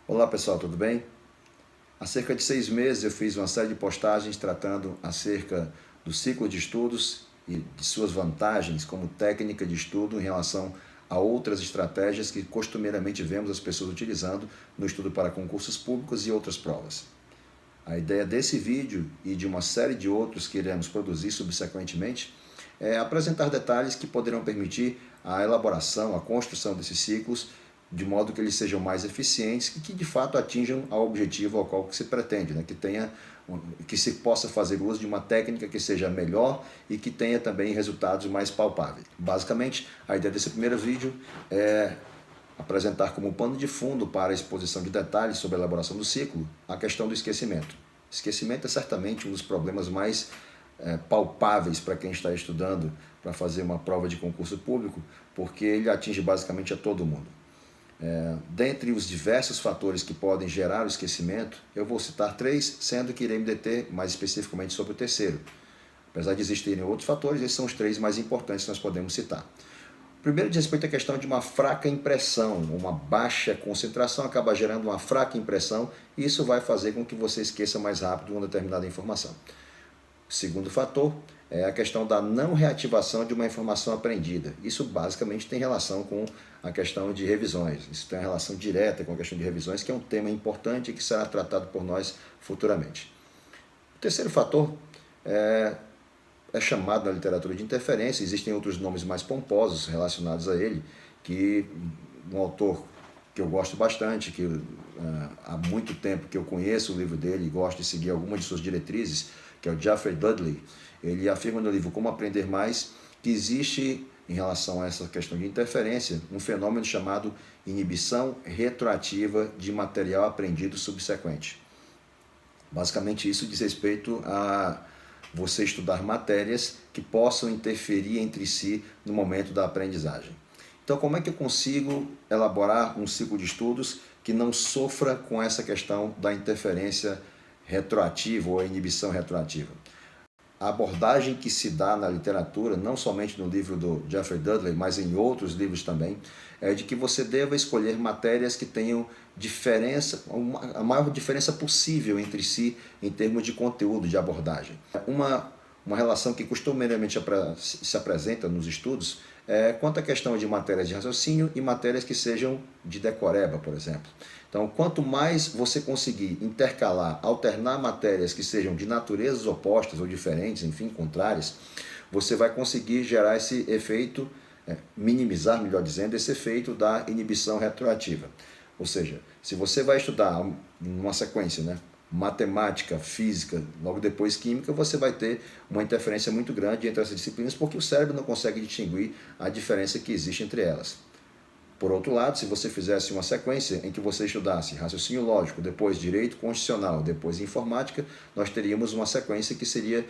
Olá pessoal, tudo bem? Há cerca de 6 meses eu fiz uma série de postagens tratando acerca do ciclo de estudos e de suas vantagens como técnica de estudo em relação a outras estratégias que costumeiramente vemos as pessoas utilizando no estudo para concursos públicos e outras provas. A ideia desse vídeo e de uma série de outros que iremos produzir subsequentemente é apresentar detalhes que poderão permitir a elaboração, a construção desses ciclos de modo que eles sejam mais eficientes e que de fato atinjam ao objetivo ao qual se pretende, né? Que se possa fazer uso de uma técnica que seja melhor e que tenha também resultados mais palpáveis. Basicamente, a ideia desse primeiro vídeo é apresentar como pano de fundo para a exposição de detalhes sobre a elaboração do ciclo a questão do esquecimento. Esquecimento é certamente um dos problemas mais palpáveis para quem está estudando para fazer uma prova de concurso público, porque ele atinge basicamente a todo mundo. Dentre os diversos fatores que podem gerar o esquecimento, eu vou citar 3, sendo que irei me deter mais especificamente sobre o terceiro. Apesar de existirem outros fatores, esses são os 3 mais importantes que nós podemos citar. O primeiro diz respeito à questão de uma fraca impressão, uma baixa concentração acaba gerando uma fraca impressão e isso vai fazer com que você esqueça mais rápido uma determinada informação. O segundo fator é a questão da não reativação de uma informação aprendida. Isso basicamente tem relação com a questão de revisões. Isso tem relação direta com a questão de revisões, que é um tema importante e que será tratado por nós futuramente. O terceiro fator é chamado na literatura de interferência. Existem outros nomes mais pomposos relacionados a ele, que um autor que eu gosto bastante, que há muito tempo que eu conheço o livro dele e gosto de seguir algumas de suas diretrizes, que é o Geoffrey Dudley. Ele afirma no livro Como Aprender Mais que existe, em relação a essa questão de interferência, um fenômeno chamado inibição retroativa de material aprendido subsequente. Basicamente isso diz respeito a você estudar matérias que possam interferir entre si no momento da aprendizagem. Então, como é que eu consigo elaborar um ciclo de estudos que não sofra com essa questão da interferência retroativa ou inibição retroativa? A abordagem que se dá na literatura, não somente no livro do Geoffrey Dudley, mas em outros livros também, é de que você deva escolher matérias que tenham diferença, a maior diferença possível entre si em termos de conteúdo, de abordagem. Uma relação que costumeiramente se apresenta nos estudos é quanto à questão de matérias de raciocínio e matérias que sejam de decoreba, por exemplo. Então, quanto mais você conseguir intercalar, alternar matérias que sejam de naturezas opostas ou diferentes, enfim, contrárias, você vai conseguir gerar esse efeito, minimizar, melhor dizendo, esse efeito da inibição retroativa. Ou seja, se você vai estudar numa sequência, né, matemática, física, logo depois química, você vai ter uma interferência muito grande entre essas disciplinas porque o cérebro não consegue distinguir a diferença que existe entre elas. Por outro lado, se você fizesse uma sequência em que você estudasse raciocínio lógico, depois direito constitucional, depois informática, nós teríamos uma sequência que seria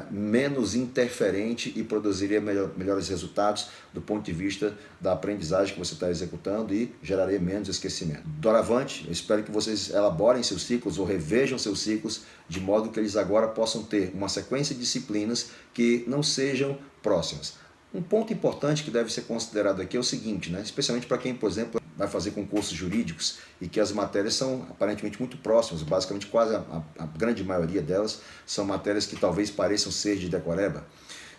menos interferente e produziria melhores resultados do ponto de vista da aprendizagem que você está executando e geraria menos esquecimento. Doravante, eu espero que vocês elaborem seus ciclos ou revejam seus ciclos de modo que eles agora possam ter uma sequência de disciplinas que não sejam próximas. Um ponto importante que deve ser considerado aqui é o seguinte, né? Especialmente para quem, por exemplo, vai fazer concursos jurídicos e que as matérias são aparentemente muito próximas, basicamente quase a grande maioria delas são matérias que talvez pareçam ser de decoreba.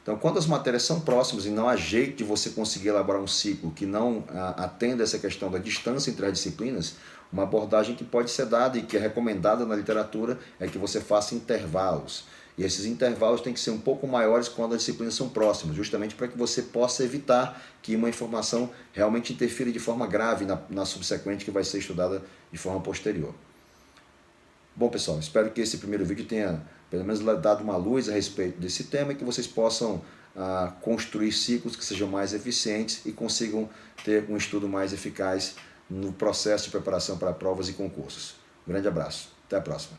Então, quando as matérias são próximas e não há jeito de você conseguir elaborar um ciclo que não atenda essa questão da distância entre as disciplinas, uma abordagem que pode ser dada e que é recomendada na literatura é que você faça intervalos. E esses intervalos têm que ser um pouco maiores quando as disciplinas são próximas, justamente para que você possa evitar que uma informação realmente interfira de forma grave na subsequente que vai ser estudada de forma posterior. Bom, pessoal, espero que esse primeiro vídeo tenha pelo menos dado uma luz a respeito desse tema e que vocês possam construir ciclos que sejam mais eficientes e consigam ter um estudo mais eficaz no processo de preparação para provas e concursos. Um grande abraço, até a próxima.